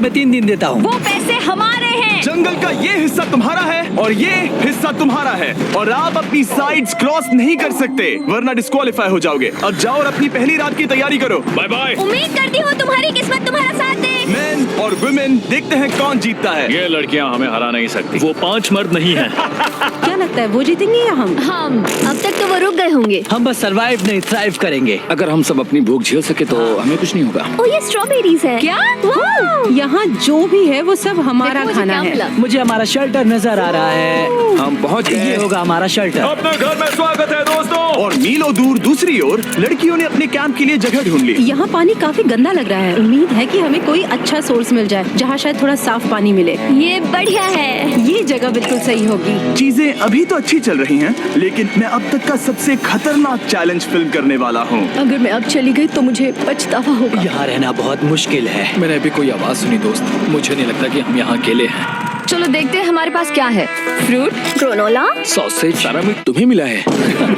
तुम्हें 3 दिन देता हूँ। वो पैसे हमारे हैं। जंगल का ये हिस्सा तुम्हारा है और ये हिस्सा तुम्हारा है और आप अपनी साइड्स क्रॉस नहीं कर सकते वरना डिस्क्वालीफाई हो जाओगे। अब जाओ और अपनी पहली रात की तैयारी करो। Bye bye. उम्मीद करती हूँ तुम्हारी किस्मत तुम्हारा साथ दे। मेन और वुमेन, देखते हैं कौन जीतता है। ये लड़कियां हमें हरा नहीं सकती। वो 5 मर्द नहीं है। क्या लगता है वो जीतेंगे या हम? अब तक तो वो रुक गए होंगे। हम बस सरवाइव नहीं थ्राइव करेंगे। अगर हम सब अपनी भूख झेल सके तो हमें कुछ नहीं होगा। ओ, ये स्ट्रॉबेरीज है क्या? यहाँ जो भी है वो सब हमारा खाना है। मुझे हमारा शेल्टर नजर आ रहा है। हम पहुँच ये गए। होगा हमारा शेल्टर। अपने घर में स्वागत है दोस्तों। और मीलों दूर दूसरी ओर लड़कियों ने अपने कैंप के लिए जगह ढूंढ ली। यहाँ पानी काफी गंदा लग रहा है। उम्मीद है कि हमें कोई अच्छा सोर्स मिल जाए जहाँ शायद थोड़ा साफ पानी मिले। ये बढ़िया है। ये जगह बिल्कुल सही होगी। चीजें अभी तो अच्छी चल रही हैं, लेकिन मैं अब तक का सबसे खतरनाक चैलेंज फिल्म करने वाला हूँ। अगर मैं अब चली गई तो मुझे पछतावा होगा। यहाँ रहना बहुत मुश्किल है। मैंने अभी कोई आवाज सुनी दोस्त। मुझे नहीं लगता कि हम यहाँ अकेले हैं। चलो देखते हैं हमारे पास क्या है। फ्रूट, ग्रेनोला, सॉसेज, सारा मीट तुम्हें मिला है।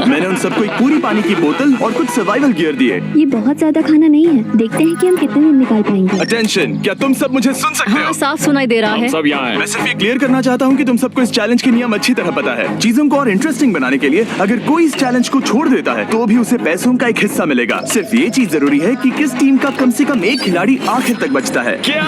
मैंने उन सबको एक पूरी पानी की बोतल और कुछ सर्वाइवल गियर दिए। ये बहुत ज्यादा खाना नहीं है। देखते हैं कि हम कितने दिन निकाल पाएंगे। अटेंशन, क्या तुम सब मुझे सुन सकते हो? साफ सुनाई दे रहा हम है। सब यहाँ हैं। मैं सिर्फ ये क्लियर करना चाहता हूँ कि तुम सबको इस चैलेंज के नियम अच्छी तरह पता है। चीजों को और इंटरेस्टिंग बनाने के लिए अगर कोई इस चैलेंज को छोड़ देता है तो भी उसे पैसों का एक हिस्सा मिलेगा। सिर्फ ये चीज जरूरी है कि किस टीम का कम से कम एक खिलाड़ी आखिर तक बचता है। क्या?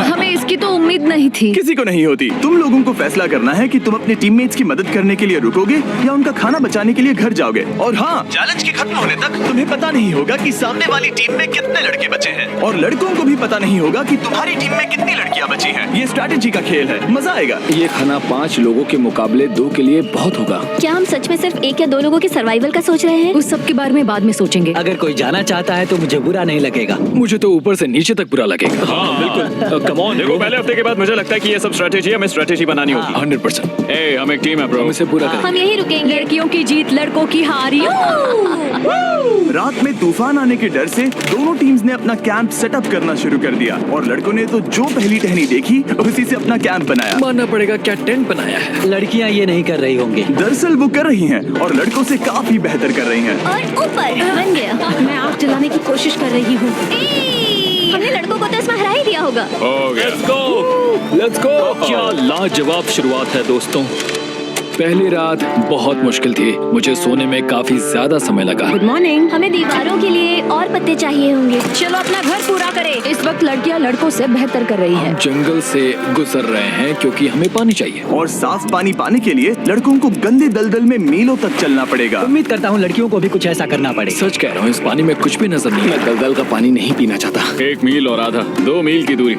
हमें इसकी तो उम्मीद नहीं थी। किसी को नहीं होती। तुम लोगों को फैसला करना है कि तुम अपने टीममेट्स की मदद करने के लिए रुकोगे या उनका खाना बचाने के लिए घर जाओगे। और हाँ, चैलेंज के खत्म होने तक तुम्हें पता नहीं होगा कि सामने वाली टीम में कितने लड़के बचे हैं और लड़कों को भी पता नहीं होगा कि तुम्हारी टीम में कितनी लड़कियां बची हैं। ये स्ट्रैटेजी का खेल है, मजा आएगा। ये खाना 5 लोगों के मुकाबले 2 के लिए बहुत होगा। क्या हम सच में सिर्फ 1 या 2 लोगों के सर्वाइवल का सोच रहे हैं? उस सब के बारे में बाद में सोचेंगे। अगर कोई जाना चाहता है तो मुझे बुरा नहीं लगेगा। मुझे तो ऊपर से नीचे तक बुरा लगेगा। हाँ बिल्कुल। Come on. देखो पहले हफ्ते के बाद मुझे लगता है कि ये सब स्ट्रेटेजी हमें स्ट्रेटेजी बनानी होगी। 100%। ए, हम एक टीम है ब्रो। हम इसे पूरा करेंगे। हम यही रुकेंगे। लड़कियों की जीत, लड़कों की हार। रात में तूफान आने के डर से दोनों टीम्स ने अपना कैंप सेटअप करना शुरू कर दिया और लड़कों ने तो जो पहली टहनी देखी उसी से अपना कैंप बनाया। मानना पड़ेगा, क्या टेंट बनाया है। लड़कियाँ ये नहीं कर रही होंगी। दरअसल वो कर रही हैं और लड़कों से काफी बेहतर कर रही हैं। और ऊपर बन गया। मैं आग जलाने की कोशिश कर रही हूँ। हमने लड़कों को तो इसमें हरा ही दिया होगा। हो गया। Let's go. क्या लाजवाब शुरुआत है दोस्तों। पहली रात बहुत मुश्किल थी। मुझे सोने में काफी ज्यादा समय लगा। Good morning. हमें दीवारों के लिए और पत्ते चाहिए होंगे। चलो अपना घर पूरा करें। इस वक्त लड़कियां लड़कों से बेहतर कर रही है। जंगल से गुजर रहे हैं क्योंकि हमें पानी चाहिए। और साफ पानी पाने के लिए लड़कों को गंदे दलदल में मीलों तक चलना पड़ेगा। उम्मीद करता हूँ लड़कियों को भी कुछ ऐसा करना पड़े। सच कह रहा हूँ, इस पानी में कुछ भी नजर नहीं। मैं दलदल का पानी नहीं पीना चाहता। 1 मील और आधा, 2 मील की दूरी।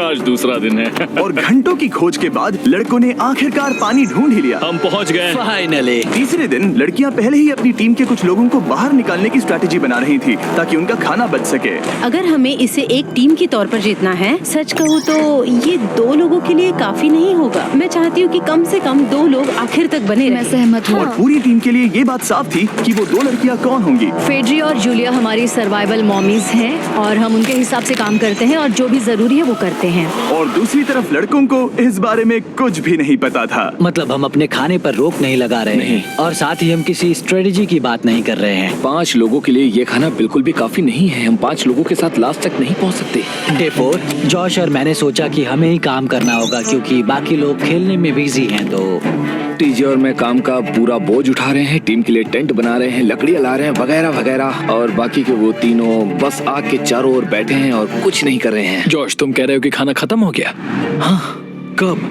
आज दूसरा दिन है। और घंटों की खोज के बाद लड़कों ने आखिरकार पानी ढूंढ ही लिया। हम पहुंच गए। फाइनली। तीसरे दिन लड़कियां पहले ही अपनी टीम के कुछ लोगों को बाहर निकालने की स्ट्रैटेजी बना रही थी ताकि उनका खाना बच सके। अगर हमें इसे एक टीम के तौर पर जीतना है, सच कहूँ तो ये 2 लोगों के लिए काफी नहीं होगा। मैं चाहती हूँ कि कम से कम 2 लोग आखिर तक बने मैं रहें। सहमत हूँ। और पूरी टीम के लिए ये बात साफ थी कि वो 2 लड़कियां कौन होंगी। फेड्री और जूलिया हमारी सर्वाइवल मॉमीज हैं और हम उनके हिसाब से काम करते हैं और जो भी जरूरी है वो करते हैं। और दूसरी तरफ लड़कों को इस बारे में कुछ भी नहीं पता था। मतलब हम अपने खाने पर रोक नहीं लगा रहे हैं और साथ ही हम किसी स्ट्रेटेजी की बात नहीं कर रहे हैं। 5 लोगों के लिए ये खाना बिल्कुल भी काफी नहीं है। हम 5 लोगों के साथ लास्ट तक नहीं पहुंच सकते। डे 4 जॉश और मैंने सोचा कि हमें ही काम करना होगा क्योंकि बाकी लोग खेलने में बिजी हैं। तो टीजे और मैं काम का पूरा बोझ उठा रहे हैं। टीम के लिए टेंट बना रहे हैं, लकड़ियां ला रहे हैं, वगैरह वगैरह। और बाकी के वो तीनों बस आग के चारों ओर बैठे हैं और कुछ नहीं कर रहे हैं। जॉश, तुम कह रहे हो कि खाना खत्म हो गया? हाँ, कब?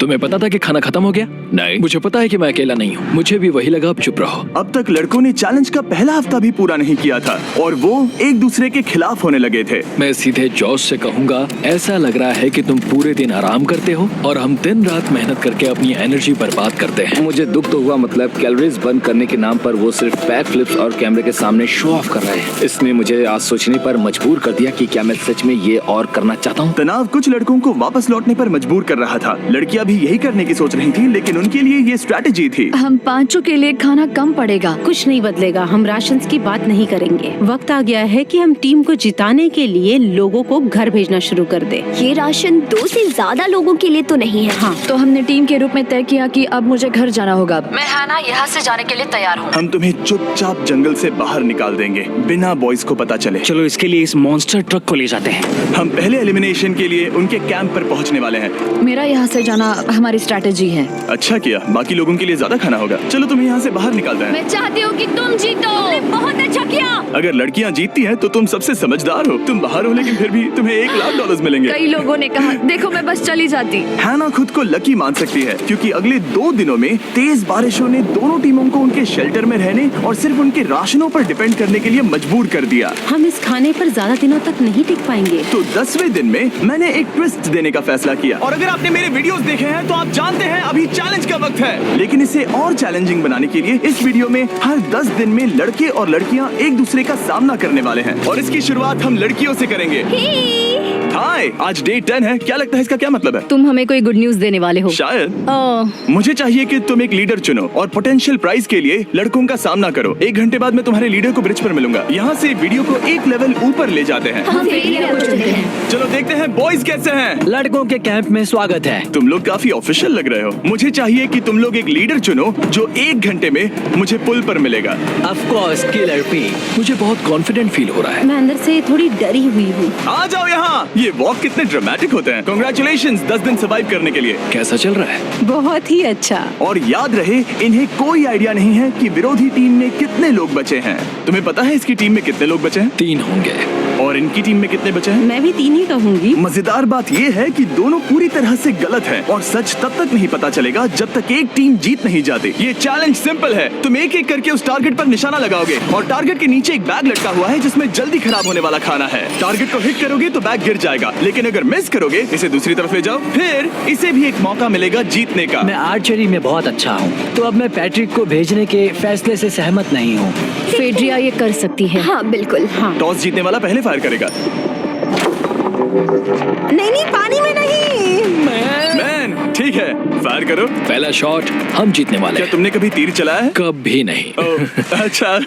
तुम्हें पता था कि खाना खत्म हो गया? नहीं, मुझे पता है कि मैं अकेला नहीं हूँ। मुझे भी वही लगा। अब चुप रहो। अब तक लड़कों ने चैलेंज का पहला हफ्ता भी पूरा नहीं किया था और वो एक दूसरे के खिलाफ होने लगे थे। मैं सीधे जॉस से कहूंगा, ऐसा लग रहा है कि तुम पूरे दिन आराम करते हो और हम दिन रात मेहनत करके अपनी एनर्जी बर्बाद करते हैं। मुझे दुख तो हुआ, मतलब कैलोरीज बर्न करने के नाम पर वो सिर्फ बैक फ्लिप्स और कैमरे के सामने शो ऑफ कर रहे हैं। इसने मुझे आज सोचने पर मजबूर कर दिया कि क्या मैं सच में ये और करना चाहता हूँ। तनाव कुछ लड़कों को वापस लौटने पर मजबूर कर रहा था। लड़कियां भी भी यही करने की सोच रही थी, लेकिन उनके लिए ये स्ट्रैटेजी थी। हम पांचों के लिए खाना कम पड़ेगा। कुछ नहीं बदलेगा, हम राशन की बात नहीं करेंगे। वक्त आ गया है कि हम टीम को जिताने के लिए लोगों को घर भेजना शुरू कर दे। ये राशन 2 से ज्यादा लोगों के लिए तो नहीं है। हाँ, तो हमने टीम के रूप में तय किया कि अब मुझे घर जाना होगा। मैं हैना यहाँ से जाने के लिए तैयार हूँ। हम तुम्हें चुपचाप जंगल से बाहर निकाल देंगे बिना बॉयज को पता चले। चलो इसके लिए इस मॉन्स्टर ट्रक को ले जाते हैं। हम पहले एलिमिनेशन के लिए उनके कैंप पर पहुंचने वाले हैं। मेरा यहाँ से जाना हमारी स्ट्रैटेजी है। अच्छा किया, बाकी लोगों के लिए ज्यादा खाना होगा। चलो तुम्हें यहाँ से बाहर निकालते हैं। मैं चाहती हूँ कि तुम जीतो। बहुत अच्छा किया। अगर लड़कियाँ जीतती हैं तो तुम सबसे समझदार हो। तुम बाहर हो लेकिन फिर भी तुम्हें $1,00,000 मिलेंगे। कई लोगों ने कहा देखो मैं बस चली जाती। हैना खुद को लकी मान सकती है क्योंकि अगले 2 दिनों में तेज बारिशों ने दोनों टीमों को उनके शेल्टर में रहने और सिर्फ उनके राशनों पर डिपेंड करने के लिए मजबूर कर दिया। हम इस खाने पर ज्यादा दिनों तक नहीं टिक पाएंगे। तो 10वें दिन में मैंने एक ट्विस्ट देने का फैसला किया। और अगर आपने मेरे वीडियोस देखे हैं तो आप जानते हैं अभी चैलेंज का वक्त है। लेकिन इसे और चैलेंजिंग बनाने के लिए इस वीडियो में हर 10 दिन में लड़के और लड़कियां एक दूसरे का सामना करने वाले हैं और इसकी शुरुआत हम लड़कियों से करेंगे। हाय, आज डे 10 है। क्या लगता है इसका क्या मतलब है? तुम हमें कोई गुड न्यूज देने वाले हो। शायद। ओह, मुझे चाहिए कि तुम एक लीडर चुनो और पोटेंशियल प्राइज के लिए लड़कों का सामना करो। 1 घंटे बाद मैं तुम्हारे लीडर को ब्रिज पर मिलूंगा। यहाँ से वीडियो को एक लेवल ऊपर ले जाते हैं। हम फेलियर को चुनते हैं। चलो देखते हैं बॉयज कैसे हैं। लड़कों के कैंप में स्वागत है। तुम लोग काफी ऑफिशियल लग रहे हो। मुझे चाहिए कि तुम लोग एक लीडर चुनो जो 1 घंटे में मुझे पुल पर मिलेगा। Of course killer P. मुझे बहुत कॉन्फिडेंट फील हो रहा है। मैं अंदर से थोड़ी डरी हुई हूँ। आ जाओ यहाँ। ये वॉक कितने ड्रामेटिक होते हैं। कांग्रेचुलेशंस 10 दिन सर्वाइव करने के लिए। कैसा चल रहा है? बहुत ही अच्छा। और याद रहे इन्हें कोई आइडिया नहीं है कि विरोधी टीम में कितने लोग बचे हैं। तुम्हें पता है इसकी टीम में कितने लोग बचे हैं? 3 होंगे। और इनकी टीम में कितने बचे हैं? मैं भी 3 ही कहूँगी। मजेदार बात ये है कि दोनों पूरी तरह से गलत हैं और सच तब तक नहीं पता चलेगा जब तक एक टीम जीत नहीं जाती। ये चैलेंज सिंपल है। तुम एक एक करके उस टारगेट पर निशाना लगाओगे और टारगेट के नीचे एक बैग लटका हुआ है जिसमें जल्दी खराब होने वाला खाना है। टारगेट को हिट करोगे तो बैग गिर जाएगा, लेकिन अगर मिस करोगे इसे दूसरी तरफ ले जाओ, फिर इसे भी एक मौका मिलेगा जीतने का। मैं आर्चरी में बहुत अच्छा हूँ, तो अब मैं पैट्रिक को भेजने के फैसले से सहमत नहीं हूँ। फेड्रिया ये कर सकती है। हाँ बिल्कुल। हाँ। टॉस जीतने वाला पहले फायर करेगा। नहीं, पानी में नहीं। मैन, ठीक है, फायर करो। पहला शॉट हम जीतने वाले क्या हैं। तुमने कभी तीर चलाया है? कभी नहीं। ओह, अच्छा।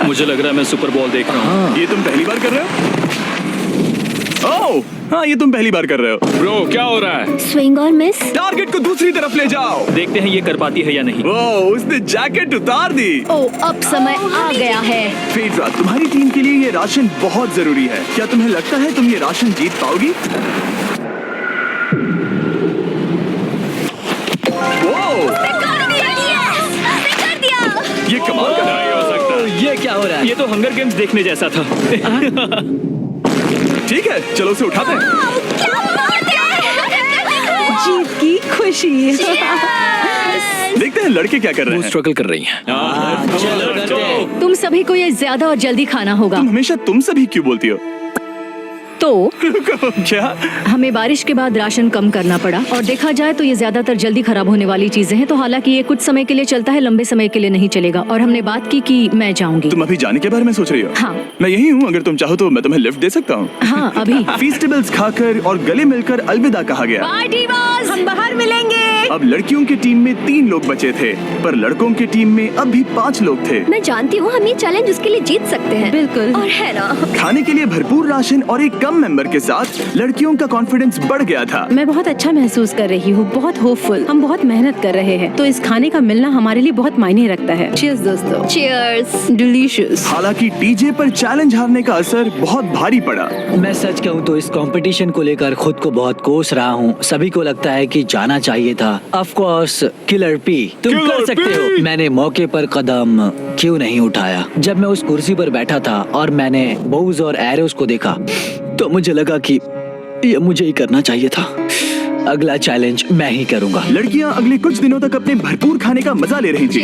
मुझे लग रहा है मैं सुपर बॉल देख रहा हूँ। ये तुम पहली बार कर रहे हो? ओह, हाँ, ये तुम पहली बार कर रहे हो। ब्रो क्या हो रहा है? स्विंग और मिस। टारगेट को दूसरी तरफ ले जाओ। देखते हैं ये कर पाती है या नहीं। ओह, उसने जैकेट उतार दी। ओह, अब समय आ गया है। फेड्रा, तुम्हारी टीम के लिए ये राशन बहुत जरूरी है। क्या तुम्हें लगता है तुम ये राशन जीत पाओगी? ये कमाल का नहीं हो सकता। ये क्या हो रहा है? ये तो हंगर गेम्स देखने जैसा था। ठीक है, चलो उसे उठाते हैं। जीत की खुशी। देखते हैं लड़के क्या कर रहे वो हैं। स्ट्रगल कर रही हैं। चलो करते हैं। तुम सभी को ये ज्यादा और जल्दी खाना होगा। तुम हमेशा तुम सभी क्यों बोलती हो? तो क्या? हमें बारिश के बाद राशन कम करना पड़ा और देखा जाए तो ये ज्यादातर जल्दी खराब होने वाली चीजें हैं। तो हालांकि ये कुछ समय के लिए चलता है, लंबे समय के लिए नहीं चलेगा। और हमने बात की कि मैं जाऊंगी। तुम अभी जाने के बारे में सोच रही हो? हाँ। मैं यही हूँ, अगर तुम चाहो तो मैं तुम्हें लिफ्ट दे सकता हूँ। हाँ, अभी। फीस्टेबल्स खाकर और गले मिलकर अलविदा कहा गया। हम बाहर मिलेंगे। अब लड़कियों की टीम में 3 लोग बचे थे, पर लड़कों की टीम में अब भी 5 लोग थे। मैं जानती हूँ हम ये चैलेंज उसके लिए जीत सकते हैं। बिल्कुल। और है ना। खाने के लिए भरपूर राशन और एक कम मेंबर के साथ लड़कियों का कॉन्फिडेंस बढ़ गया था। मैं बहुत अच्छा महसूस कर रही हूँ, बहुत होपफुल। हम बहुत मेहनत कर रहे हैं, तो इस खाने का मिलना हमारे लिए बहुत मायने रखता है। चीयर्स दोस्तों। चीयर्स। डिलीशियस। हालांकि टीजे पर चैलेंज हारने का असर बहुत भारी पड़ा। मैं सच कहूँ तो इस कंपटीशन को लेकर खुद को बहुत कोस रहा हूँ। सभी को लगता है कि जाना चाहिए था। ऑफ कोर्स किलर पी, तुम कर सकते हो। मैंने मौके पर कदम क्यों नहीं उठाया? जब मैं उस कुर्सी पर बैठा था और मैंने बोव्स और एरोस को देखा तो मुझे लगा कि ये मुझे ही करना चाहिए था। अगला चैलेंज मैं ही करूंगा। लड़कियां अगले कुछ दिनों तक अपने भरपूर खाने का मजा ले रही थी,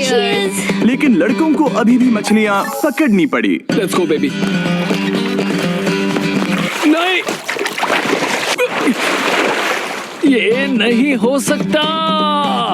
लेकिन लड़कों को अभी भी मछलियां पकड़नी पड़ी। Let's go baby. नहीं, ये नहीं हो सकता।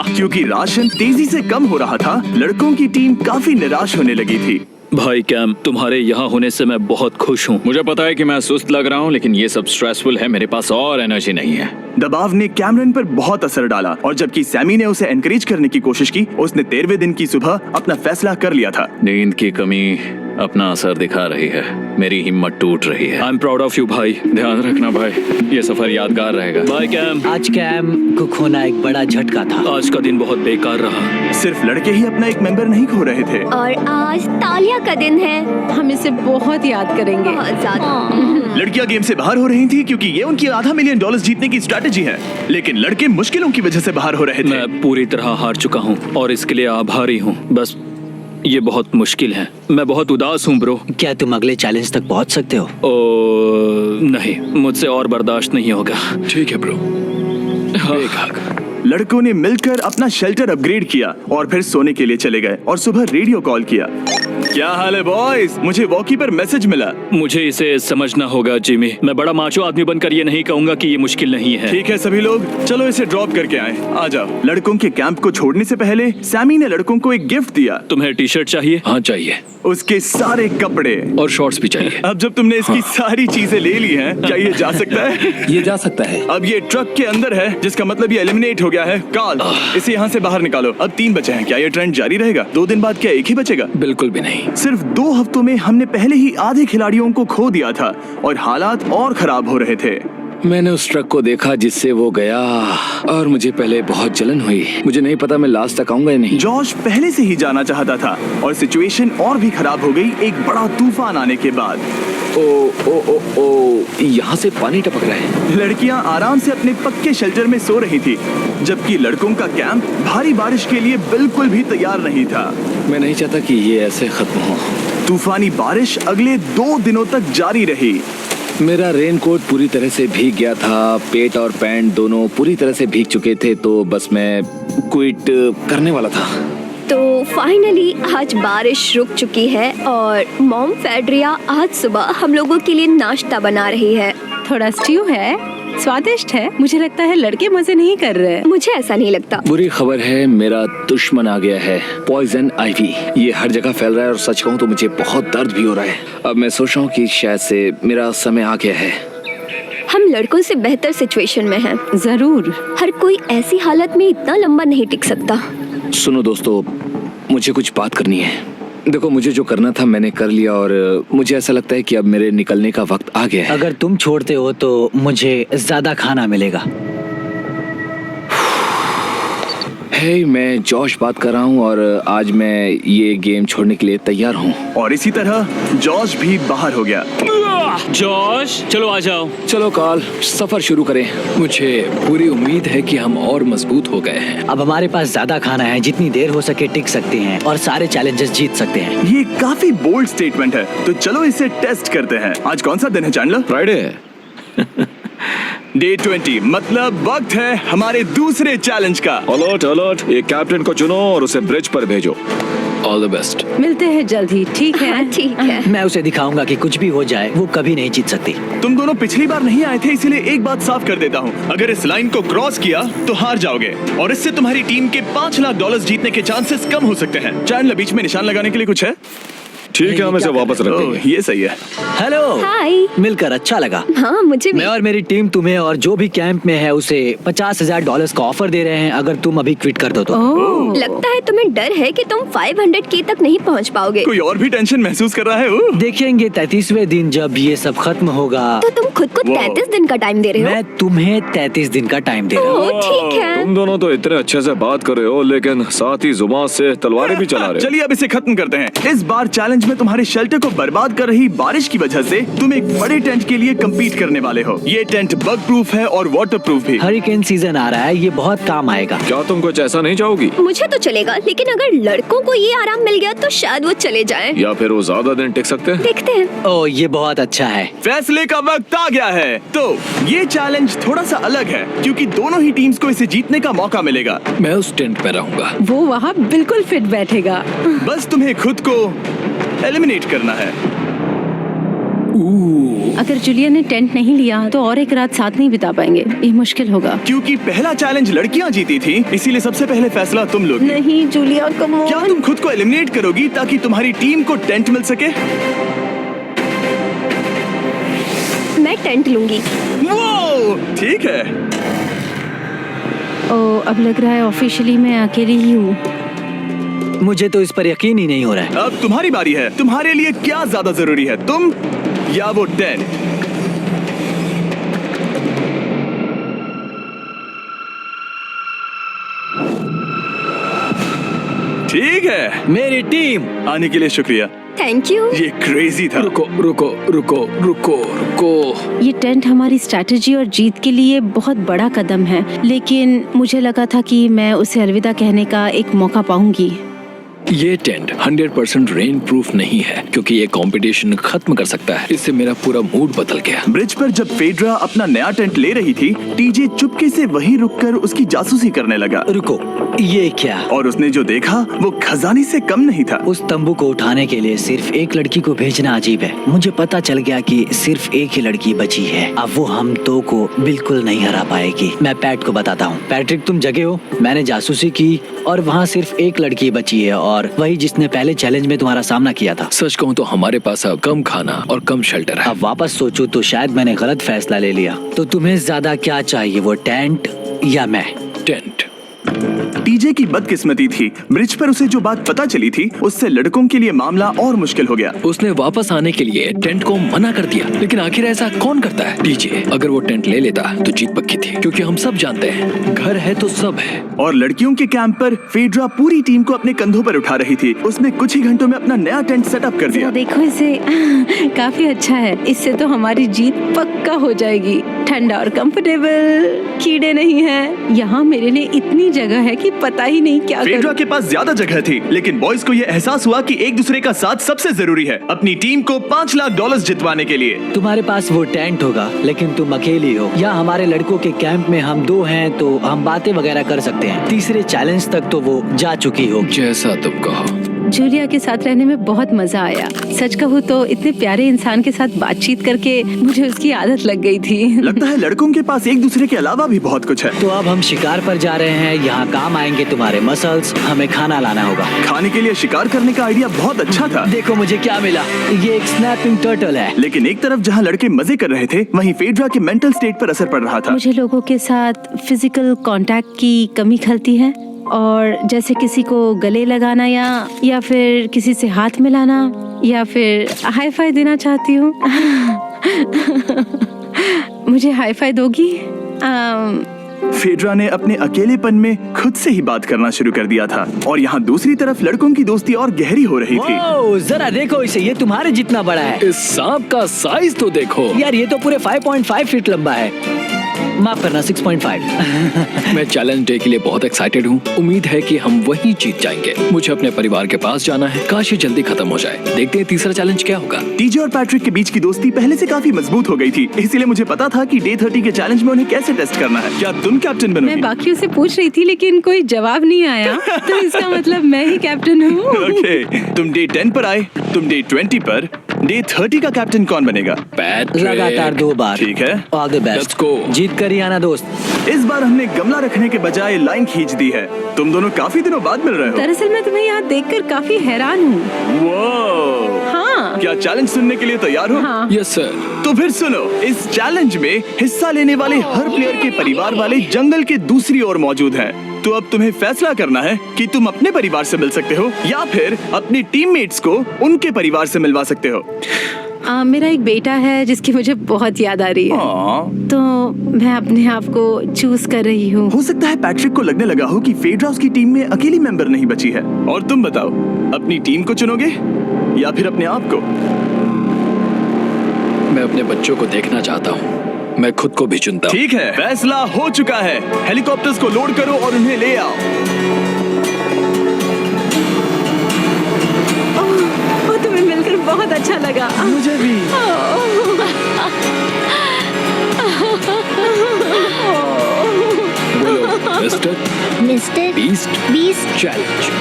क्योंकि राशन तेजी से कम हो रहा था, लड़कों की टीम काफी निराश होने लगी थी। भाई कैम, तुम्हारे यहाँ होने से मैं बहुत खुश हूँ। मुझे पता है कि मैं सुस्त लग रहा हूँ, लेकिन ये सब स्ट्रेसफुल है। मेरे पास और एनर्जी नहीं है। दबाव ने कैमरन पर बहुत असर डाला और जबकि सैमी ने उसे एनकरेज करने की कोशिश की, उसने 13वें दिन की सुबह अपना फैसला कर लिया था। नींद की कमी अपना असर दिखा रही है। मेरी हिम्मत टूट रही है। I am proud of you भाई। ध्यान रखना भाई, ये सफर यादगार रहेगा। Bye cam. आज कैम को खोना एक बड़ा झटका था। आज का दिन बहुत बेकार रहा। सिर्फ लड़के ही अपना एक मेंबर नहीं खो रहे थे। और आज तालिया का दिन है। हम इसे बहुत याद करेंगे। बहुत ज्यादा। लड़कियां गेम से बाहर हो रही थी क्योंकि ये उनकी $500 मिलियन जीतने की स्ट्रेटेजी है, लेकिन लड़के मुश्किलों की वजह से बाहर हो रहे थे। मैं पूरी तरह हार चुका हूँ और इसके लिए आभारी हूँ। बस ये बहुत मुश्किल है। मैं बहुत उदास हूँ ब्रो। क्या तुम अगले चैलेंज तक पहुंच सकते हो? नहीं, मुझसे और बर्दाश्त नहीं होगा। ठीक है ब्रो। लड़कों ने मिलकर अपना शेल्टर अपग्रेड किया और फिर सोने के लिए चले गए और सुबह रेडियो कॉल किया। क्या हाल है बॉयज? मुझे वॉकी पर मैसेज मिला। मुझे इसे समझना होगा जिमी। मैं बड़ा माचो आदमी बनकर ये नहीं कहूंगा कि ये मुश्किल नहीं है। ठीक है सभी लोग, चलो इसे ड्रॉप करके आए। आ जाओ। लड़कों के कैंप को छोड़ने से पहले सैमी ने लड़कों को एक गिफ्ट दिया। तुम्हें टी शर्ट चाहिए? हाँ चाहिए, उसके सारे कपड़े और शॉर्ट्स भी चाहिए। अब जब तुमने इसकी सारी चीजें ले ली हैं, क्या ये जा सकता है? ये जा सकता है। अब ये ट्रक के अंदर है, जिसका मतलब ये एलिमिनेट हो गया है। कार्ल, इसे यहाँ से बाहर निकालो। अब 3 बचे हैं। क्या ये ट्रेंड जारी रहेगा? 2 दिन बाद क्या एक ही बचेगा? बिल्कुल भी नहीं। सिर्फ 2 हफ्तों में हमने पहले ही आधे खिलाड़ियों को खो दिया था और हालात और खराब हो रहे थे। मैंने उस ट्रक को देखा जिससे वो गया और मुझे पहले बहुत जलन हुई। मुझे नहीं पता मैं लास्ट तक आऊंगा या नहीं। जॉश पहले से ही जाना चाहता था और सिचुएशन और भी खराब हो गई एक बड़ा तूफान आने के बाद। ओ ओ ओ ओ, यहाँ से पानी टपक रहा है। लड़कियां आराम से अपने पक्के शेल्टर में सो रही थी, जबकि लड़कों का कैंप भारी बारिश के लिए बिल्कुल भी तैयार नहीं था। मैं नहीं चाहता कि ये ऐसे खत्म हो। तूफानी बारिश अगले 2 दिनों तक जारी रही। मेरा रेनकोट पूरी तरह से भीग गया था, पेट और पैंट दोनों पूरी तरह से भीग चुके थे, तो बस मैं क्विट करने वाला था। तो फाइनली आज बारिश रुक चुकी है और मॉम फेड्रिया आज सुबह हम लोगों के लिए नाश्ता बना रही है। थोड़ा स्ट्यू है, स्वादिष्ट है। मुझे लगता है लड़के मजे नहीं कर रहे। मुझे ऐसा नहीं लगता। बुरी खबर है, मेरा दुश्मन आ गया है, पॉइजन आइवी। ये हर जगह फैल रहा है और सच कहूँ तो मुझे बहुत दर्द भी हो रहा है। अब मैं सोच रहा हूँ कि शायद से मेरा समय आ गया है। हम लड़कों से बेहतर सिचुएशन में हैं। जरूर। हर कोई ऐसी हालत में इतना लंबा नहीं टिक सकता। सुनो दोस्तों, मुझे कुछ बात करनी है। देखो, मुझे जो करना था मैंने कर लिया और मुझे ऐसा लगता है कि अब मेरे निकलने का वक्त आ गया है। अगर तुम छोड़ते हो तो मुझे ज्यादा खाना मिलेगा। हे, मैं जॉश बात कर रहा हूँ और आज मैं ये गेम छोड़ने के लिए तैयार हूँ। और इसी तरह जॉश भी बाहर हो गया। जॉश, चलो आ जाओ। चलो कार्ल, सफर शुरू करें। मुझे पूरी उम्मीद है कि हम और मजबूत हो गए हैं। अब हमारे पास ज्यादा खाना है, जितनी देर हो सके टिक सकते हैं और सारे चैलेंजेस जीत सकते हैं। ये काफी बोल्ड स्टेटमेंट है, तो चलो इसे टेस्ट करते हैं। आज कौन सा दिन है चैंडलर? फ्राइडे। डे 20, मतलब वक्त है हमारे दूसरे चैलेंज का। अलर्ट अलर्ट, एक कैप्टन को चुनो और उसे ब्रिज पर भेजो। All the best. मिलते हैं जल्द ही, ठीक है? हाँ, ठीक है। मैं उसे दिखाऊंगा कि कुछ भी हो जाए वो कभी नहीं जीत सकती। तुम दोनों पिछली बार नहीं आए थे, इसीलिए एक बात साफ कर देता हूँ। अगर इस लाइन को क्रॉस किया तो हार जाओगे और इससे तुम्हारी टीम के $5 लाख जीतने के चांसेस कम हो सकते हैं। चैंडलर, बीच में निशान लगाने के लिए कुछ है? ठीक है, हम इसे वापस रख देंगे। ये सही है। हेलो। हाय। मिलकर अच्छा लगा। हाँ, मुझे भी। मैं और मेरी टीम तुम्हें और जो भी कैंप में है उसे $50,000 का ऑफर दे रहे हैं अगर तुम अभी क्विट कर दो तो। लगता है तुम्हें डर है कि तुम 500K तक नहीं पहुंच पाओगे। कोई और भी टेंशन महसूस कर रहा है? देखेंगे 33वें दिन जब ये सब खत्म होगा। तो तुम खुद को 33 दिन का टाइम दे रहे हो? मैं तुम्हें 33 दिन का टाइम दे रहा हूँ। ओह, ठीक है। तुम दोनों तो इतने अच्छे से बात कर रहे हो, लेकिन साथ ही जुबान से तलवारें भी चला रहे हो। चलिए अब इसे खत्म करते हैं। इस बार चैलेंज में तुम्हारे शेल्टर को बर्बाद कर रही बारिश की वजह से तुम एक बड़े टेंट के लिए compete करने वाले हो। ये टेंट बग प्रूफ है और वाटर प्रूफ भी। हरिकेन सीजन आ रहा है, ये बहुत काम आएगा। क्या तुम कुछ ऐसा नहीं चाहोगी? मुझे तो चलेगा, लेकिन अगर लड़कों को ये आराम मिल गया तो शायद वो चले जाएं। या फिर वो ज्यादा दिन टिक सकते हैं? देखते हैं। ओह, ये बहुत अच्छा है। फैसले का वक्त आ गया है। तो ये चैलेंज थोड़ा सा अलग है क्योंकि दोनों ही टीम्स को इसे जीतने का मौका मिलेगा। मैं उस टेंट पे रहूंगा। वो वहाँ बिल्कुल फिट बैठेगा। बस तुम्हें खुद को एलिमिनेट करना है। अगर जूलिया ने टेंट नहीं लिया तो और एक रात साथ नहीं बिता पाएंगे। ये मुश्किल होगा। क्योंकि पहला चैलेंज लड़कियां जीती थी, इसीलिए सबसे पहले फैसला तुम लोगी। नहीं जूलिया, कम ऑन। क्या तुम खुद को एलिमिनेट करोगी ताकि तुम्हारी टीम को टेंट मिल सके? मैं टेंट लूंगी। वो ठीक है। ओ, अब लग रहा है ऑफिशियली मैं अकेली ही हूँ। मुझे तो इस पर यकीन ही नहीं हो रहा है। अब तुम्हारी बारी है। तुम्हारे लिए क्या ज्यादा जरूरी है, तुम या वो टेंट? ठीक है। मेरी टीम आने के लिए शुक्रिया। Thank you. ये क्रेजी था। रुको रुको रुको रुको रुको। ये टेंट हमारी स्ट्रैटेजी और जीत के लिए बहुत बड़ा कदम है, लेकिन मुझे लगा था कि मैं उसे अलविदा कहने का एक मौका पाऊंगी। ये टेंट 100% रेन प्रूफ नहीं है, क्योंकि ये कंपटीशन खत्म कर सकता है। इससे मेरा पूरा मूड बदल गया। ब्रिज पर जब फेड्रा अपना नया टेंट ले रही थी, टीजे चुपके से वहीं रुककर उसकी जासूसी करने लगा। रुको, ये क्या? और उसने जो देखा वो खजाने से कम नहीं था। उस तंबू को उठाने के लिए सिर्फ एक लड़की को भेजना अजीब है। मुझे पता चल गया कि सिर्फ एक ही लड़की बची है। अब वो हम दो को बिल्कुल नहीं हरा पाएगी। मैं पैट को बताता हूँ। पैट्रिक, तुम जगे हो? मैंने जासूसी की और वहाँ सिर्फ एक लड़की बची है, और वही जिसने पहले चैलेंज में तुम्हारा सामना किया था। सच कहूँ तो हमारे पास अब कम खाना और कम शेल्टर है। अब वापस सोचो तो शायद मैंने गलत फैसला ले लिया। तो तुम्हें ज्यादा क्या चाहिए, वो टेंट या मैं? टेंट। टीजे की बदकिस्मती थी, ब्रिज पर उसे जो बात पता चली थी उससे लड़कों के लिए मामला और मुश्किल हो गया। उसने वापस आने के लिए टेंट को मना कर दिया, लेकिन आखिर ऐसा कौन करता है? टीजे, अगर वो टेंट ले लेता तो जीत पक्की थी, क्योंकि हम सब जानते हैं घर है तो सब है। और लड़कियों के कैंप पर फेड्रा पूरी टीम को अपने कंधों पर उठा रही थी। उसने कुछ ही घंटों में अपना नया टेंट सेटअप कर दिया। देखो इसे, काफी अच्छा है। इससे तो हमारी जीत पक्का हो जाएगी। ठंडा और कंफर्टेबल, कीड़े नहीं हैं। यहाँ मेरे लिए इतनी जगह है कि पता ही नहीं क्या फेड्रा करूं। के पास ज्यादा जगह थी, लेकिन बॉयज को ये एहसास हुआ कि एक दूसरे का साथ सबसे जरूरी है अपनी टीम को $5 लाख जितवाने के लिए। तुम्हारे पास वो टेंट होगा, लेकिन तुम अकेली हो। या हमारे लड़कों के कैंप में हम दो हैं तो हम बातें वगैरह कर सकते हैं। तीसरे चैलेंज तक तो वो जा चुकी हो। जैसा तुम कहो। जूलिया के साथ रहने में बहुत मजा आया। सच कहूँ तो इतने प्यारे इंसान के साथ बातचीत करके मुझे उसकी आदत लग गई थी। लगता है लड़कों के पास एक दूसरे के अलावा भी बहुत कुछ है। तो अब हम शिकार पर जा रहे हैं। यहाँ काम आएंगे तुम्हारे मसल्स। हमें खाना लाना होगा। खाने के लिए शिकार करने का आइडिया बहुत अच्छा था। देखो मुझे क्या मिला, ये एक स्नैपिंग टर्टल है। लेकिन एक तरफ जहाँ लड़के मजे कर रहे थे, वहीं फेड्रा के मेंटल स्टेट पर असर पड़ रहा था। मुझे लोगों के साथ फिजिकल कांटेक्ट की कमी खलती है, और जैसे किसी को गले लगाना या फिर किसी से हाथ मिलाना या फिर हाई फाई देना चाहती हूँ। मुझे हाई फाई दोगी? फेड्रा ने अपने अकेलेपन में खुद से ही बात करना शुरू कर दिया था, और यहाँ दूसरी तरफ लड़कों की दोस्ती और गहरी हो रही थी। ओह, जरा देखो इसे, ये तुम्हारे जितना बड़ा है। इस सांप का साइज तो देखो यार, ये तो पूरे 5.5 फीट लंबा है। माफ करना, 6.5। मैं चैलेंज डे के लिए बहुत एक्साइटेड हूँ। उम्मीद है कि हम वहीं जीत जाएंगे। मुझे अपने परिवार के पास जाना है। काश ये जल्दी खत्म हो जाए। देखते हैं तीसरा चैलेंज क्या होगा। टीजे और पैट्रिक के बीच की दोस्ती पहले से काफी मजबूत हो गई थी, इसीलिए मुझे पता था कि डे 30 के चैलेंज में उन्हें कैसे टेस्ट करना है। क्या तुम कैप्टन बनोगी? मैं बाकियों से पूछ रही थी, लेकिन कोई जवाब नहीं आया, तो इसका मतलब मैं ही कैप्टन हूँ। ओके, तुम डे 10 पर आए, तुम डे 20 पर। डे 30 का कैप्टन कौन बनेगा? पैट्रिक। लगातार 2 बार। ठीक है, all the best. Let's go। जीत कर ही आना दोस्त। इस बार हमने गमला रखने के बजाय लाइन खींच दी है। तुम दोनों काफी दिनों बाद मिल रहे हो। दरअसल मैं तुम्हें यहाँ देखकर काफी हैरान हूँ। वो हाँ। क्या चैलेंज सुनने के लिए तैयार हो? हाँ। Yes sir. तो फिर सुनो, इस चैलेंज में हिस्सा लेने वाले हर प्लेयर के परिवार वाले जंगल के दूसरी ओर मौजूद हैं। तो अब तुम्हें फैसला करना है कि तुम अपने परिवार से मिल सकते हो या फिर अपनी टीममेट्स को उनके परिवार से मिलवा सकते हो। मेरा एक बेटा है जिसकी मुझे बहुत याद आ रही है, तो मैं अपने आप को चूज कर रही हूँ। हो सकता है पैट्रिक को लगने लगा हो कि फेड्रा उसकी टीम में अकेली मेंबर नहीं बची है। और तुम बताओ, अपनी टीम को चुनोगे या फिर अपने आप को? मैं अपने बच्चों को देखना चाहता हूँ। मैं खुद को भी चुनता हूँ। ठीक है, फैसला हो चुका है। हेलीकॉप्टर्स को लोड करो और उन्हें ले आओ। तुम्हें मिलकर बहुत अच्छा लगा। मुझे भी। Mister Beast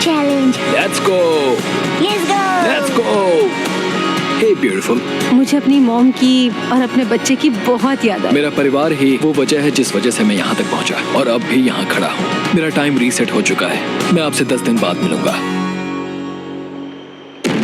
challenge. Let's go. Let's go. Let's go. Hey beautiful. मुझे अपनी मॉम की और अपने बच्चे की बहुत याद आई। मेरा परिवार ही वो वजह है जिस वजह से मैं यहाँ तक पहुँचा और अब भी यहाँ खड़ा हूँ। मेरा टाइम रीसेट हो चुका है। मैं आपसे 10 दिन बाद मिलूंगा।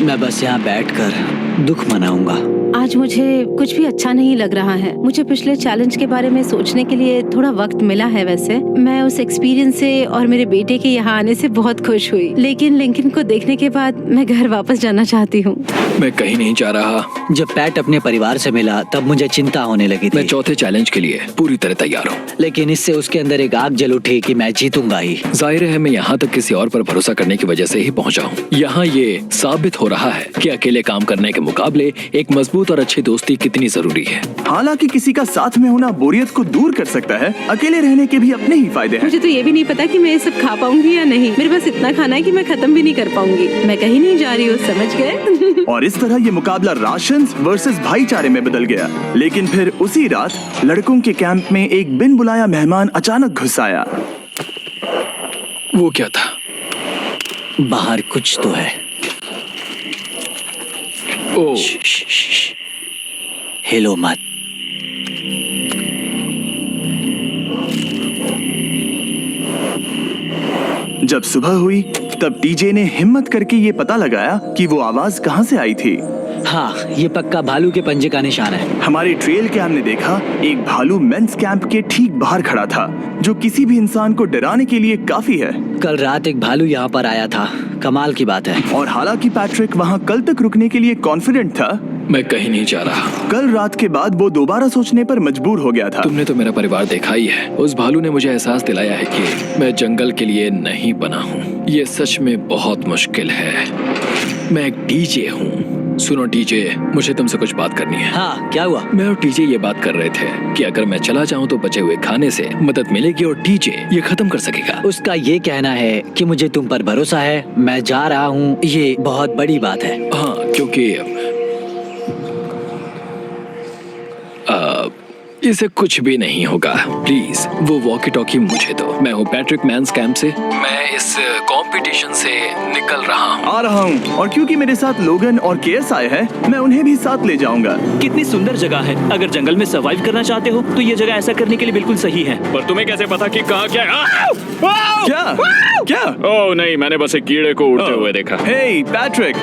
मैं बस यहाँ बैठकर दुख मनाऊंगा। आज मुझे कुछ भी अच्छा नहीं लग रहा है। मुझे पिछले चैलेंज के बारे में सोचने के लिए थोड़ा वक्त मिला है। वैसे मैं उस एक्सपीरियंस से और मेरे बेटे के यहाँ आने से बहुत खुश हुई, लेकिन लिंकन को देखने के बाद मैं घर वापस जाना चाहती हूँ। मैं कहीं नहीं जा रहा। जब पैट अपने परिवार से मिला तब मुझे चिंता होने लगी मैं थी, चौथे चैलेंज के लिए पूरी तरह तैयार हूँ। लेकिन इससे उसके अंदर एक आग जल उठी कि मैं जीतूंगा ही। जाहिर है मैं यहाँ तक किसी और पर भरोसा करने की वजह से ही पहुँचा हूँ। यहाँ ये साबित हो रहा है कि अकेले काम करने के मुकाबले एक मजबूत और अच्छी दोस्ती कितनी जरूरी है। हालांकि किसी का साथ में होना बोरियत को दूर कर सकता है, अकेले रहने के भी अपने ही फायदे हैं। मुझे तो ये भी नहीं पता कि मैं ये सब खा पाऊंगी या नहीं। मेरे पास इतना खाना है कि मैं खत्म भी नहीं कर पाऊंगी। मैं कहीं नहीं जा रही हूँ, समझ गए? और इस तरह ये मुकाबला राशन वर्सेस भाईचारे में बदल गया। लेकिन फिर उसी रात लड़कों के कैंप में एक बिन बुलाया मेहमान अचानक घुस आया। वो क्या था? बाहर कुछ तो है। ओ, हिलो मत। जब सुबह हुई तब टीजे ने हिम्मत करके ये पता लगाया कि वो आवाज कहाँ से आई थी। हाँ, ये पक्का भालू के पंजे का निशान है। हमारे ट्रेल कैम ने देखा एक भालू मेंस कैंप के ठीक बाहर खड़ा था, जो किसी भी इंसान को डराने के लिए काफी है। कल रात एक भालू यहाँ पर आया था। कमाल की बात है। और हालांकि पैट्रिक वहाँ कल तक रुकने के लिए कॉन्फिडेंट था, मैं कहीं नहीं जा रहा। कल रात के बाद वो दोबारा सोचने पर मजबूर हो गया था। तुमने तो मेरा परिवार देखा ही है। उस भालू ने मुझे एहसास दिलाया है कि मैं जंगल के लिए नहीं बना हूँ। ये सच में बहुत मुश्किल है। मैं एक डीजे हूँ। सुनो टीजे, मुझे तुमसे कुछ बात करनी है। हाँ, क्या हुआ? मैं और टीजे ये बात कर रहे थे कि अगर मैं चला जाऊँ तो बचे हुए खाने से मदद मिलेगी और टीजे ये खत्म कर सकेगा। उसका ये कहना है कि मुझे तुम पर भरोसा है। मैं जा रहा हूँ, ये बहुत बड़ी बात है। हाँ, क्योंकि इसे कुछ भी नहीं होगा। प्लीज वो वॉकी टॉकी मुझे दो। मैं हूँ पैट्रिक मेंस कैंप से। मैं इस कंपटीशन से निकल रहा हूँ। आ रहा हूँ, और क्योंकि मेरे साथ लोगन और केएस आए हैं, मैं उन्हें भी साथ ले जाऊंगा। कितनी सुंदर जगह है। अगर जंगल में सर्वाइव करना चाहते हो तो ये जगह ऐसा करने के लिए बिल्कुल सही है। पर तुम्हें कैसे पता कि कहाँ क्या है? क्या क्या? ओह नहीं, मैंने बस एक कीड़े को उड़ते हुए देखा। हे पैट्रिक,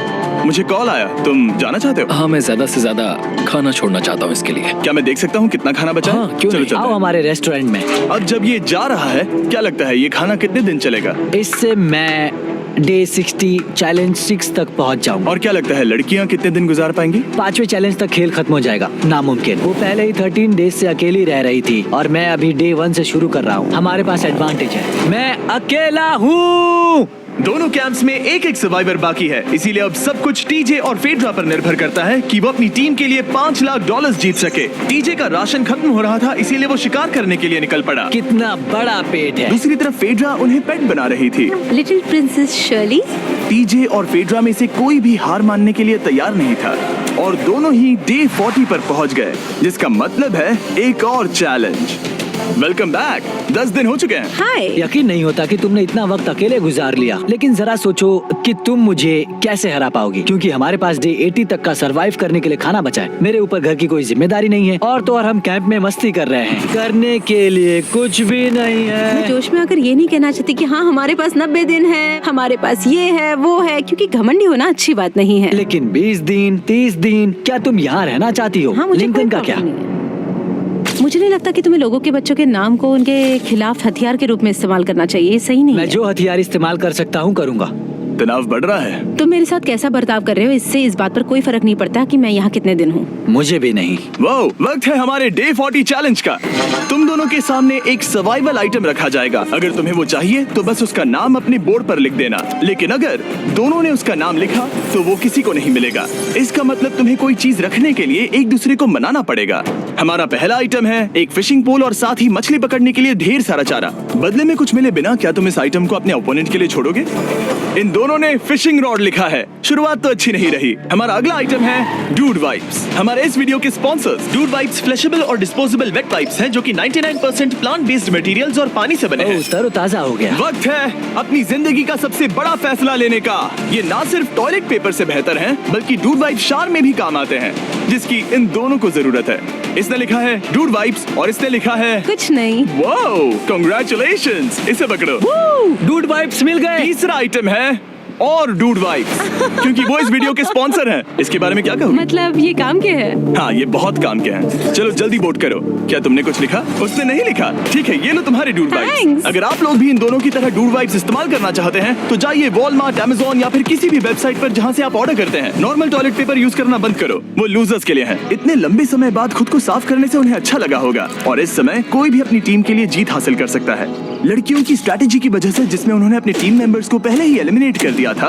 मुझे कॉल आया। तुम जाना चाहते हो? हाँ, मैं ज्यादा से ज्यादा खाना छोड़ना चाहता हूँ इसके लिए। क्या मैं देख सकता हूँ कितना खाना बचा है? हाँ, क्यों चलो नहीं? चलते आओ हैं। हमारे रेस्टोरेंट में। अब जब ये जा रहा है, क्या लगता है ये खाना कितने दिन चलेगा? इससे मैं डे 60 चैलेंज 6 तक पहुंच जाऊंगा। और क्या लगता है लड़कियां कितने दिन गुजार पाएंगी? 5वें चैलेंज तक खेल खत्म हो जाएगा। नामुमकिन। वो पहले ही 13 डेज से अकेली रह रही थी और मैं अभी डे 1 से शुरू कर रहा हूँ। हमारे पास एडवांटेज है, मैं अकेला हूँ। दोनों कैंप्स में एक एक सर्वाइवर बाकी है, इसीलिए अब सब कुछ टीजे और फेड्रा पर निर्भर करता है कि वो अपनी टीम के लिए $5 लाख जीत सके। टीजे का राशन खत्म हो रहा था, इसीलिए वो शिकार करने के लिए निकल पड़ा। कितना बड़ा पेट है। दूसरी तरफ फेड्रा उन्हें पेट बना रही थी। Little princess Shirley. टीजे और फेड्रा में से कोई भी हार मानने के लिए तैयार नहीं था और दोनों ही डे 40 पर पहुंच गए, जिसका मतलब है एक और चैलेंज। Welcome back. 10 दिन हो चुके हैं। हाय। यकीन नहीं होता कि तुमने इतना वक्त अकेले गुजार लिया, लेकिन जरा सोचो कि तुम मुझे कैसे हरा पाओगी, क्योंकि हमारे पास डे 80 तक का सरवाइव करने के लिए खाना बचा है। मेरे ऊपर घर की कोई जिम्मेदारी नहीं है और तो और हम कैंप में मस्ती कर रहे हैं। करने के लिए कुछ भी नहीं मैं है। जोश में आकर ये नहीं कहना चाहती कि हाँ हमारे पास 90 दिन है, हमारे पास ये है वो है, क्योंकि घमंडी होना अच्छी बात नहीं है। लेकिन 20 दिन 30 दिन, क्या तुम यहाँ रहना चाहती हो? हाँ, मुझे लिंकन कोई का क्या? प्रॉब्लम नहीं है। मुझे नहीं लगता कि तुम्हें लोगों के बच्चों के नाम को उनके खिलाफ हथियार के रूप में इस्तेमाल करना चाहिए। ये सही नहीं मैं है। जो हथियार इस्तेमाल कर सकता हूँ करूँगा। तनाव बढ़ रहा है। तुम मेरे साथ कैसा बर्ताव कर रहे हो, इससे इस बात पर कोई फर्क नहीं पड़ता कि मैं यहाँ कितने दिन हूँ। मुझे भी नहीं। वो वक्त है हमारे डे 40 चैलेंज का। तुम दोनों के सामने एक सर्वाइवल आइटम रखा जाएगा। अगर तुम्हें वो चाहिए तो बस उसका नाम अपने बोर्ड पर लिख देना, लेकिन अगर दोनों ने उसका नाम लिखा तो वो किसी को नहीं मिलेगा। इसका मतलब तुम्हें कोई चीज रखने के लिए एक दूसरे को मनाना पड़ेगा। हमारा पहला आइटम है एक फिशिंग पोल और साथ ही मछली पकड़ने के लिए ढेर सारा चारा। बदले में कुछ मिले बिना क्या तुम इस आइटम को अपने ओपोनेंट के लिए छोड़ोगे? इन दोनों ने फिशिंग रॉड लिखा है। शुरुआत तो अच्छी नहीं रही। हमारा अगला आइटम है डूड वाइप्स। हमारे इस वीडियो के स्पॉन्सर्स डूड वाइप्स फ्लैशेबल और डिस्पोजेबल वेट वाइप्स हैं जो कि 99% प्लांट बेस्ड मटेरियल्स और पानी से बने हैं। तरोताजा हो गया। वक्त है अपनी जिंदगी का सबसे बड़ा फैसला लेने का। ये ना सिर्फ टॉयलेट पेपर से बेहतर हैं, बल्कि डूड वाइप शार में भी काम आते हैं, जिसकी इन दोनों को जरूरत है। इसने लिखा है डूड वाइप्स और इसने लिखा है कुछ नहीं। Wow, congratulations. इसे पकड़ो। डूड वाइप्स मिल गए। तीसरा आइटम है और डूड वाइप्स, क्योंकि वो इस वीडियो के स्पॉन्सर हैं। इसके बारे में क्या कहूँ? मतलब ये काम के है? हाँ, ये बहुत काम के हैं। चलो जल्दी वोट करो। क्या तुमने कुछ लिखा? उसने नहीं लिखा। ठीक है, ये लो तुम्हारे डूड वाइप्स। Thanks. अगर आप लोग भी इन दोनों की तरह डूड वाइप्स इस्तेमाल करना चाहते हैं तो जाइए वॉलमार्ट, अमेज़न या फिर किसी भी वेबसाइट पर जहाँ से आप ऑर्डर करते हैं। नॉर्मल टॉयलेट पेपर यूज करना बंद करो, वो लूजर्स के लिए है। इतने लंबे समय बाद खुद को साफ करने से उन्हें अच्छा लगा होगा, और इस समय कोई भी अपनी टीम के लिए जीत हासिल कर सकता है। लड़कियों की स्ट्रैटेजी की वजह से, जिसमें उन्होंने अपने टीम मेंबर्स को पहले ही एलिमिनेट कर दिया था,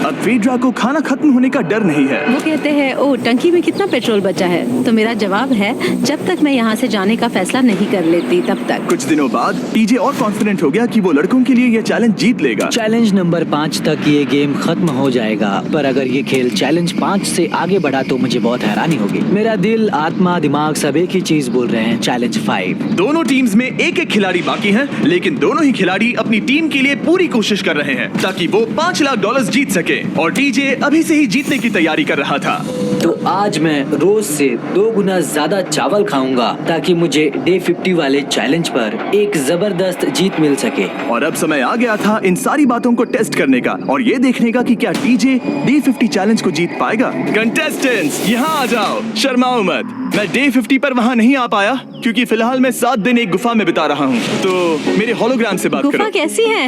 अब फेड्रा को खाना खत्म होने का डर नहीं है। वो कहते हैं ओ टंकी में कितना पेट्रोल बचा है, तो मेरा जवाब है जब तक मैं यहाँ से जाने का फैसला नहीं कर लेती तब तक। कुछ दिनों बाद टीजे और कॉन्फिडेंट हो गया कि वो लड़कों के लिए ये चैलेंज जीत लेगा। चैलेंज नंबर 5 तक ये गेम खत्म हो जाएगा, पर अगर ये खेल चैलेंज 5 से आगे बढ़ा तो मुझे बहुत हैरानी होगी। मेरा दिल, आत्मा, दिमाग सब एक ही चीज बोल रहे हैं, चैलेंज 5। दोनों टीम्स में एक एक खिलाड़ी बाकी हैं, लेकिन दोनों ही खिलाड़ी अपनी टीम के लिए पूरी कोशिश कर रहे हैं ताकि वो $5 लाख जीत सके, और टीजे अभी से ही जीतने की तैयारी कर रहा था। तो आज मैं रोज से 2 गुना ज्यादा चावल खाऊंगा ताकि मुझे डे 50 वाले चैलेंज पर एक जबरदस्त जीत मिल सके। और अब समय आ गया था इन सारी बातों को टेस्ट करने का और ये देखने का कि क्या टीजे डे 50 चैलेंज को जीत पाएगा। कंटेस्टेंट्स यहाँ आ जाओ, शर्माओ मत। मैं डे 50 पर वहाँ नहीं आ पाया क्योंकि फिलहाल मैं 7 दिन एक गुफा में बिता रहा हूँ, तो मेरे होलोग्राम से बात करो। गुफा कैसी है?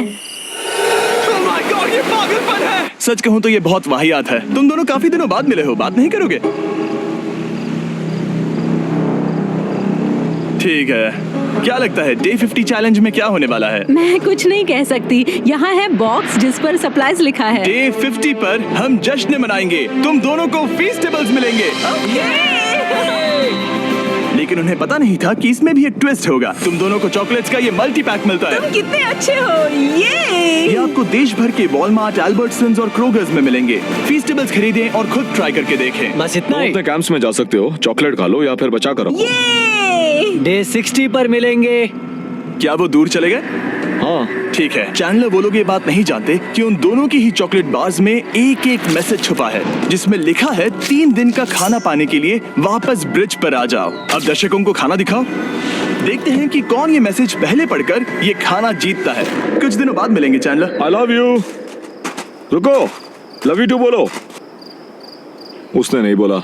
Oh my God, ये पागलपन है। सच कहूँ तो ये बहुत वाहियात है। तुम दोनों काफी दिनों बाद मिले हो, बात नहीं करोगे? ठीक है, क्या लगता है डे 50 चैलेंज में क्या होने वाला है? मैं कुछ नहीं कह सकती। यहाँ है बॉक्स जिस पर सप्लाईज लिखा है। डे 50 पर हम जश्न मनाएंगे, तुम दोनों को फीस्टेबल्स मिलेंगे। लेकिन उन्हें पता नहीं था कि इसमें भी एक ट्विस्ट होगा। तुम दोनों को चॉकलेट्स का ये मल्टी पैक मिलता है। तुम कितने अच्छे हो। ये आपको देश भर के वॉलमार्ट, अल्बर्ट्सन्स और क्रोगर्स में मिलेंगे। फीस्टेबल्स खरीदें और खुद ट्राई करके देखें। बस इतना ही। अपने कैंप्स में जा सकते हो, चॉकलेट खा लो या फिर बचा करो। डे 60 पर मिलेंगे। क्या वो दूर चले गए? हाँ, ठीक है। चैंडलर वो लोग ये बात नहीं जानते कि उन दोनों की ही चॉकलेट बार्स में एक एक मैसेज छुपा है, जिसमें लिखा है 3 दिन का खाना पाने के लिए वापस ब्रिज पर आ जाओ। अब दर्शकों को खाना दिखाओ, देखते हैं कि कौन ये मैसेज पहले पढ़कर ये खाना जीतता है। कुछ दिनों बाद मिलेंगे चैंडलर। I love you. रुको, लव यू टू बोलो। उसने नहीं बोला।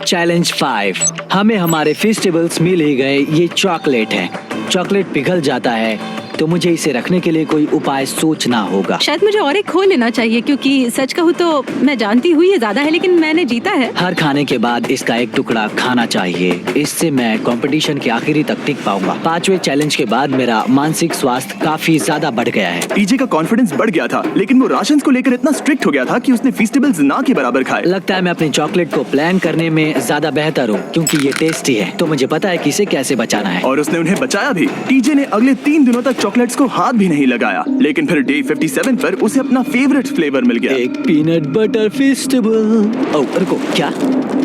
चैलेंज 5। हमें हमारे फेस्टिवल्स मिल ही गए। ये चॉकलेट है। चॉकलेट पिघल जाता है तो मुझे इसे रखने के लिए कोई उपाय सोचना होगा। शायद मुझे और एक खो लेना चाहिए, क्योंकि सच कहूँ तो मैं जानती हूँ ये ज्यादा है, लेकिन मैंने जीता है। हर खाने के बाद इसका एक टुकड़ा खाना चाहिए, इससे मैं कंपटीशन के आखिरी तक टिक पाऊंगा। 5वें चैलेंज के बाद मेरा मानसिक स्वास्थ्य काफी ज्यादा बढ़ गया है। टीजे का कॉन्फिडेंस बढ़ गया था, लेकिन वो राशन को लेकर इतना स्ट्रिक्ट हो गया था कि उसने फीस्टेबल्स ना के बराबर खाए। लगता है मैं अपनी चॉकलेट को प्लान करने में ज्यादा बेहतर हूँ, क्योंकि ये टेस्टी है तो मुझे पता है कि इसे कैसे बचाना है। और उसने उन्हें बचाया भी। टीजे ने अगले 3 दिनों तक चॉकलेट्स को हाथ भी नहीं लगाया, लेकिन फिर डे 57 पर उसे अपना फेवरेट फ्लेवर मिल गया। एक पीनट बटर फेस्टिवल। ओह रुको, क्या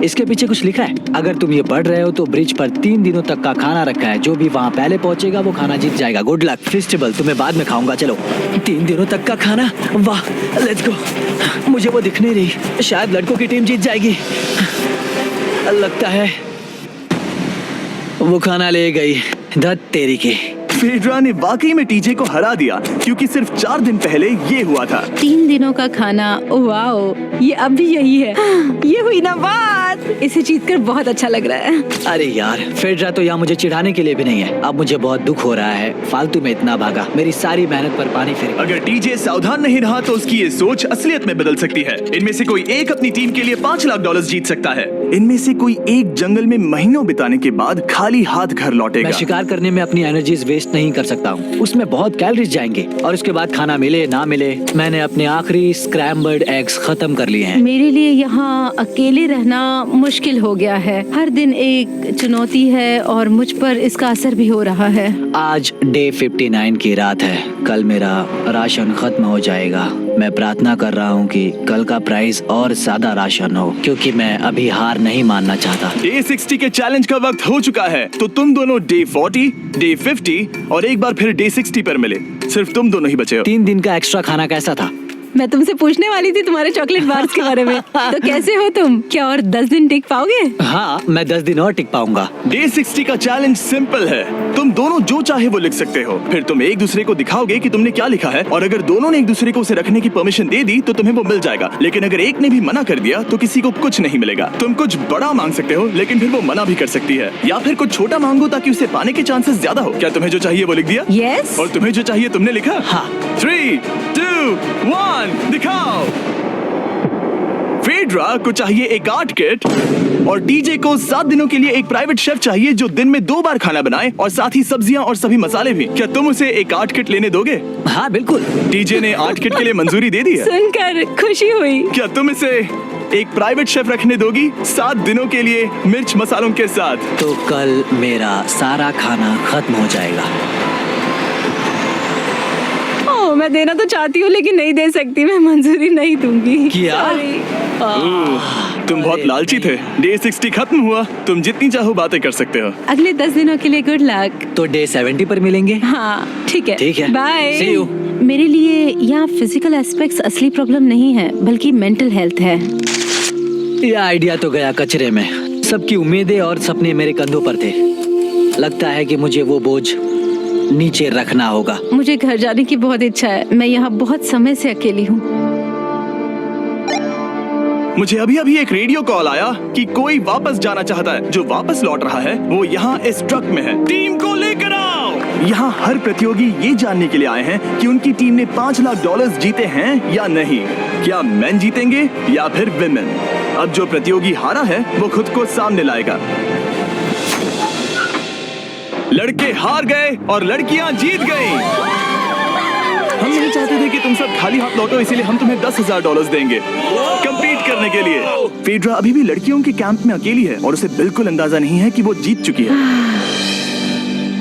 इसके पीछे कुछ लिखा है? अगर तुम ये पढ़ रहे हो तो ब्रिज पर 3 दिनों तक का खाना रखा है। जो भी वहाँ पहले पहुँचेगा वो खाना जीत जाएगा। Good luck. फेस्टिवल तुम्हें बाद में खाऊंगा। चलो, 3 दिनों तक का खाना, वाह, लेट्स गो। मुझे वो दिख नहीं रही, शायद लड़कों की टीम जीत जाएगी। लगता है वो खाना ले गई। धत तेरी की। फेड्रा ने वाकई में टीजे को हरा दिया, क्योंकि सिर्फ 4 दिन पहले ये हुआ था। 3 दिनों का खाना, वाओ, ये अब भी यही है। ये हुई ना बात। इसे जीतकर बहुत अच्छा लग रहा है। अरे यार, फेड्रा तो यहाँ मुझे चिढ़ाने के लिए भी नहीं है। अब मुझे बहुत दुख हो रहा है, फालतू में इतना भागा, मेरी सारी मेहनत पर पानी फिर। अगर टीजे सावधान नहीं रहा तो उसकी ये सोच असलियत में बदल सकती है। इनमें से कोई एक अपनी टीम के लिए $5 लाख जीत सकता है। इनमें से कोई एक जंगल में महीनों बिताने के बाद खाली हाथ घर लौटेगा। मैं शिकार करने में अपनी एनर्जीज वेस्ट नहीं कर सकता हूँ, उसमें बहुत कैलोरीज जाएंगे। और उसके बाद खाना मिले ना मिले, मैंने अपने आखिरी स्क्रैम्बल्ड एग्स खत्म कर लिए हैं। मेरे लिए यहाँ अकेले रहना मुश्किल हो गया है। हर दिन एक चुनौती है और मुझ पर इसका असर भी हो रहा है। आज डे 59 की रात है। कल मेरा राशन खत्म हो जाएगा। मैं प्रार्थना कर रहा हूँ कि कल का प्राइस और ज्यादा राशन हो, क्योंकि मैं अभी हार नहीं मानना चाहता। डे 60 के चैलेंज का वक्त हो चुका है, तो तुम दोनों डे 40, डे 50 और एक बार फिर डे 60 पर मिले। सिर्फ तुम दोनों ही बचे हो। 3 दिन का एक्स्ट्रा खाना कैसा था? मैं तुमसे पूछने वाली थी तुम्हारे चॉकलेट बार्स के बारे में। तो कैसे हो तुम? क्या और 10 दिन टिक पाओगे? हाँ, मैं 10 दिन और टिक पाऊंगा। डे 60 का चैलेंज सिंपल है। तुम दोनों जो चाहे वो लिख सकते हो। फिर तुम एक दूसरे को दिखाओगे कि तुमने क्या लिखा है, और अगर दोनों ने एक दूसरे को उसे रखने की परमिशन दे दी तो तुम्हें वो मिल जाएगा। लेकिन अगर एक ने भी मना कर दिया तो किसी को कुछ नहीं मिलेगा। तुम कुछ बड़ा मांग सकते हो, लेकिन फिर वो मना भी कर सकती है, या फिर कुछ छोटा मांगो ताकि उसे पाने के चांसेस ज्यादा हो। क्या तुम्हें जो चाहिए वो लिख दिया? यस। और तुम्हें जो चाहिए तुमने लिखा? हाँ। 3, 2, 1 दिखाओ। फेड्रा को चाहिए एक आर्ट किट, और डीजे को 7 दिनों के लिए एक प्राइवेट शेफ चाहिए जो दिन में 2 बार खाना बनाए, और साथ ही सब्जियां और सभी मसाले भी। क्या तुम उसे एक आर्ट किट लेने दोगे? हाँ बिल्कुल। डीजे ने आर्ट किट के लिए मंजूरी दे दी है। सुनकर खुशी हुई। क्या तुम इसे एक प्राइवेट शेफ रखने दोगी 7 दिनों के लिए मिर्च मसालों के साथ? तो कल मेरा सारा खाना खत्म हो जाएगा। मैं देना तो चाहती हूँ लेकिन नहीं दे सकती। मैं मंजूरी नहीं दूंगी। क्या? तुम बहुत लालची थे। डे 60 खत्म हुआ। तुम जितनी चाहो बातें कर सकते हो। अगले 10 दिनों के लिए गुड लक। तो डे 70 पर मिलेंगे। हाँ ठीक है। ठीक है। बाय। See you। मेरे लिए यहाँ फिजिकल एस्पेक्ट्स असली प्रॉब्लम नहीं है, बल्कि मेंटल हेल्थ है। यह आइडिया तो गया कचरे में। सबकी उम्मीदें और सपने मेरे कंधों पर थे। लगता है कि मुझे वो बोझ नीचे रखना होगा। मुझे घर जाने की बहुत इच्छा है। मैं यहाँ बहुत समय से अकेली हूँ। मुझे अभी अभी एक रेडियो कॉल आया कि कोई वापस जाना चाहता है। जो वापस लौट रहा है वो यहाँ इस ट्रक में है। टीम को लेकर आओ। यहाँ हर प्रतियोगी ये जानने के लिए आए हैं कि उनकी टीम ने $5 लाख जीते हैं या नहीं। क्या मेन जीतेंगे या फिर विमेन? अब जो प्रतियोगी हारा है वो खुद को सामने लाएगा। लड़के हार गए और लड़कियां जीत गई। हम नहीं चाहते थे कि तुम सब खाली हाथ लौटो, इसीलिए हम तुम्हें $10,000 देंगे कंपीट करने के लिए। फेड्रा अभी भी लड़कियों के कैंप में अकेली है और उसे बिल्कुल अंदाजा नहीं है कि वो जीत चुकी है।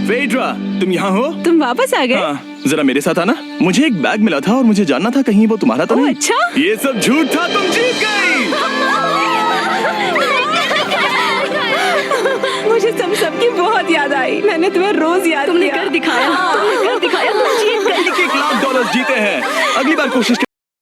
फेड्रा, तुम यहाँ हो? तुम वापस आ गए? हाँ, जरा मेरे साथ आना। मुझे एक बैग मिला था और मुझे जानना था कहीं वो तुम्हारा तो नहीं। अच्छा? ये सब झूठ था, तुम जीत गई। मुझे तुम सबकी बहुत याद आई। मैंने तुम्हें रोज याद तुमने किया। कर दिखाया। तुमने कर दिखाया। तुम जीत गए। $1 लाख जीते हैं। अगली बार कोशिश